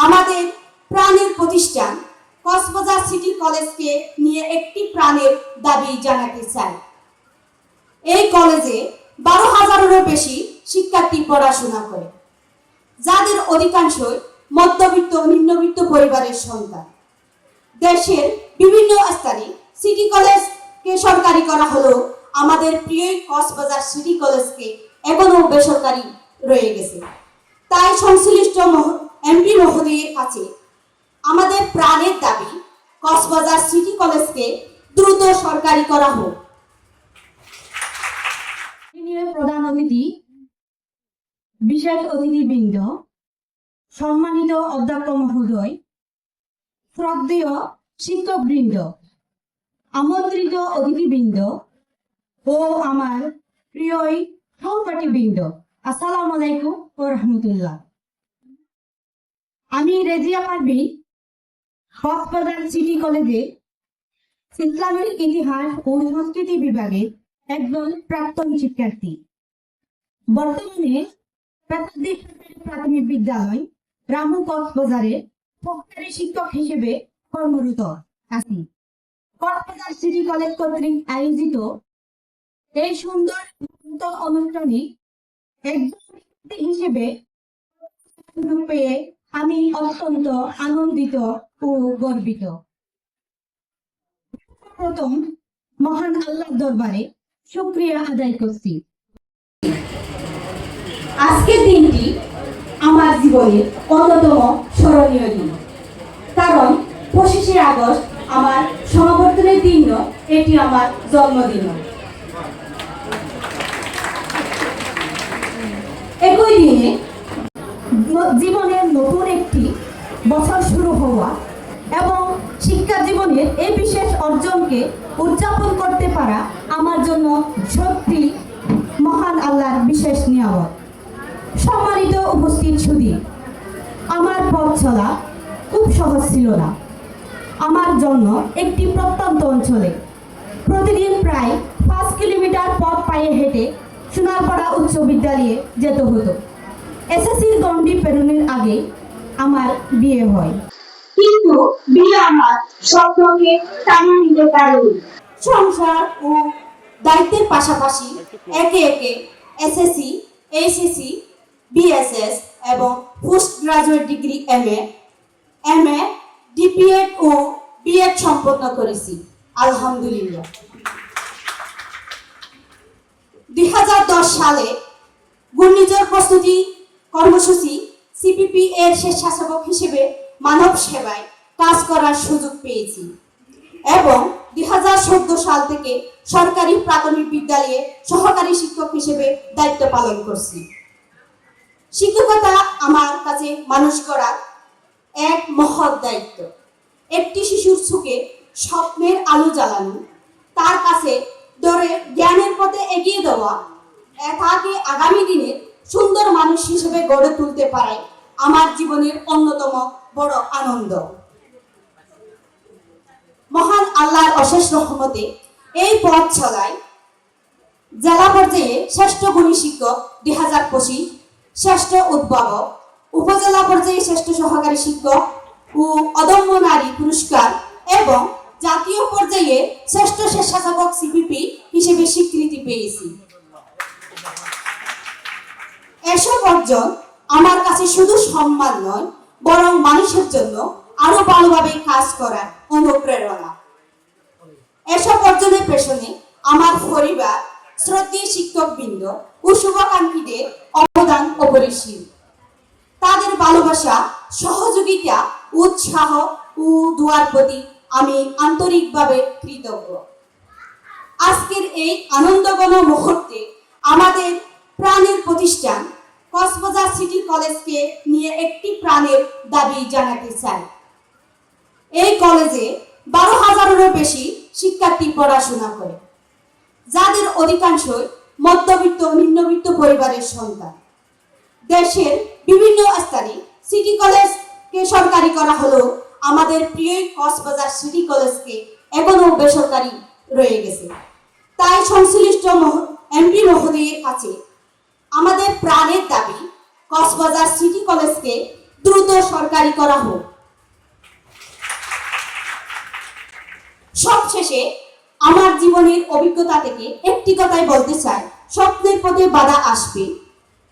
আমাদের প্রাণের প্রতিষ্ঠান কক্সবাজার সিটি কলেজকে নিয়ে একটি প্রাণের দাবি জানাতে চাই। এই কলেজে 12,000-এরও বেশি শিক্ষার্থী পড়াশোনা করে, যাদের অধিকাংশই মধ্যবিত্ত ও নিম্নবিত্ত পরিবারের সন্তান। দেশের বিভিন্ন স্থানে সিটি কলেজকে সরকারি করা হলেও আমাদের প্রিয় কক্সবাজার সিটি কলেজকে এখনো বেসরকারি রয়ে গেছে। তাই সংশ্লিষ্ট এমপি মহোদয়ের কাছে আমাদের প্রাণের দাবি, কক্সবাজার সিটি কলেজকে দ্রুত সরকারি করা হোক। প্রধান অতিথি, বিশেষ অতিথিবৃন্দ, সম্মানিত অধ্যক্ষ মহোদয়, শ্রদ্ধেয় শিক্ষকবৃন্দ, আমন্ত্রিত অতিথিবৃন্দ ও আমার প্রিয় সহপাঠীবৃন্দ, আসসালামু আলাইকুম ওয়া রাহমাতুল্লাহ। আমি রেজিয়া পারভীন, কক্সবাজার সিটি কলেজে ইসলামের ইতিহাস ও সংস্কৃতি বিভাগের একজন প্রাক্তন শিক্ষার্থী। বর্তমানে প্রাথমিক বিদ্যালয় রামু কক্সবাজারে সহকারী শিক্ষক হিসেবে কর্মরত আছি। কক্সবাজার সিটি কলেজ কর্তৃক আয়োজিত এই সুন্দর অনুষ্ঠানে একজন হিসেবে পেয়ে আমি অত্যন্ত আনন্দিত ও গর্বিত। প্রথম মহান আল্লাহর দরবারে শুকরিয়া আদায় করছি। আজকের দিনটি আমার জীবনের অন্যতম স্মরণীয় দিন, কারণ 25শে আগস্ট আমার সমাবর্তনের দিন নয়, এটি আমার জন্মদিন। একই দিনে জীবনের নতুন একটি বছর শুরু হওয়া এবং শিক্ষা জীবনের এই বিশেষ অর্জনকে উদযাপন করতে পারা আমার জন্য সত্যি মহান আল্লাহর বিশেষ নিয়ামত। সম্মানিত উপস্থিত সুধী, আমার পথ চলা খুব সহজ ছিল না। আমার জন্য একটি প্রত্যন্ত অঞ্চলে প্রতিদিন প্রায় 5 কিলোমিটার পথ পায়ে হেঁটে সোনারপাড়া উচ্চ বিদ্যালয়ে যেতে হতো। এসএসসির গণ্ডি পেরোনোর আগে আমার বিয়ে হয়, কিন্তু বিয়ে আমার স্বপ্নকে টানিয়ে নিতে পারেনি। সংসার ও দায়িত্বের পাশাপাশি একে একে এসএসসি, এইচএসসি, বিএসএস এবং post graduate degree MA, DPEd ও বিএড সম্পন্ন করেছি, আলহামদুলিল্লাহ। 2010 সালে ঘূর্ণিঝড় প্রস্তুতি কর্মসূচি সিপিপি এর স্বেচ্ছাসেবক হিসেবে মানব সেবায় কাজ করার সুযোগ পেয়েছি এবং 2014 সাল থেকে সরকারি প্রাথমিক বিদ্যালয়ে সহকারী শিক্ষক হিসেবে দায়িত্ব পালন করছি। শিক্ষকতা আমার কাছে মানুষ করার এক মহৎ দায়িত্ব। একটি শিশুর চোখে স্বপ্নের আলো জ্বালানো, তার কাছে ধরে জ্ঞানের পথে এগিয়ে দেওয়া, তাকে আগামী দিনের সুন্দর মানুষ হিসেবে গড়ে তুলতে পারে আমার জীবনের অন্যতম বড় আনন্দ। মহান আল্লাহর অশেষ রহমতে এই পথ চলায় জেলা পর্যায়ে শ্রেষ্ঠ গুণী শিক্ষক 2025, শ্রেষ্ঠ উদ্ভাবক, উপজেলা পর্যায়ে শ্রেষ্ঠ সহকারী শিক্ষক ও অদম্য নারী পুরস্কার এবং জাতীয় পর্যায়ে শ্রেষ্ঠ স্বেচ্ছাসেবক সিপিপি হিসেবে স্বীকৃতি পেয়েছি। এসব অর্জন আমার কাছে শুধু সম্মান নয়, বরং মানুষের জন্য আরো ভালোভাবে কাজ করার অনুপ্রেরণা। এসব অর্জনের পেছনে আমার পরিবার, শ্রদ্ধেয় শিক্ষকবৃন্দ ও শুভাকাঙ্ক্ষীদের অবদান অপরিসীম। তাদের ভালোবাসা, সহযোগিতা, উৎসাহ ও দোয়ার প্রতি আমি আন্তরিকভাবে কৃতজ্ঞ। আজকের এই আনন্দঘন মুহূর্তে আমাদের প্রাণের প্রতিষ্ঠান কক্সবাজার সিটি কলেজকে নিয়ে একটি প্রাণের দাবি জানাতে চাই। এই কলেজে 12,000-এরও বেশি শিক্ষার্থী পড়াশোনা করে, যাদের অধিকাংশই মধ্যবিত্ত ও নিম্নবিত্ত পরিবারের সন্তান। দেশের বিভিন্ন স্থানে সিটি কলেজকে সরকারি করা হলেও আমাদের প্রিয় কক্সবাজার সিটি কলেজকে এখনো বেসরকারি রয়ে গেছে। তাই সংশ্লিষ্ট এমপি মহোদয়ের কাছে আমাদের প্রাণের দাবি, কক্সবাজার সিটি কলেজকে দ্রুত সরকারি করা হোক। সবশেষে আমার জীবনের অভিজ্ঞতা থেকে একটি কথাই বলতে চাই, স্বপ্নের পথে বাধা আসবে,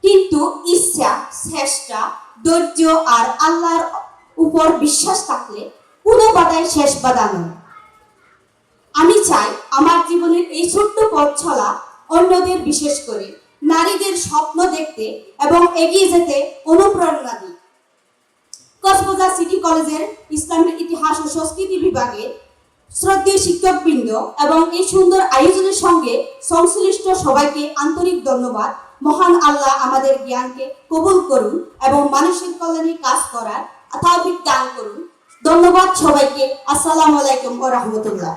কিন্তু ইচ্ছা, চেষ্টা, ধৈর্য আর আল্লাহর উপর বিশ্বাস থাকলে কোনো বাধাই শেষ বাধা নয়। আমি চাই আমার জীবনের এই ছোট্ট পথ চলা অন্যদের, বিশেষ করে নারীদের স্বপ্ন দেখতে এবং এগিয়ে যেতে অনুপ্রেরণা দিই। কক্সবাজার সিটি কলেজের ইসলামের ইতিহাস ও সংস্কৃতি বিভাগের শ্রদ্ধেয় শিক্ষকবৃন্দ এবং এই সুন্দর আয়োজনের সঙ্গে সংশ্লিষ্ট সবাইকে আন্তরিক ধন্যবাদ। মহান আল্লাহ আমাদের জ্ঞানকে কবুল করুন এবং মানুষের কল্যাণে কাজ করার তৌফিক দান করুন। ধন্যবাদ সবাইকে। আসসালামু আলাইকুম ওয়া রাহমাতুল্লাহ।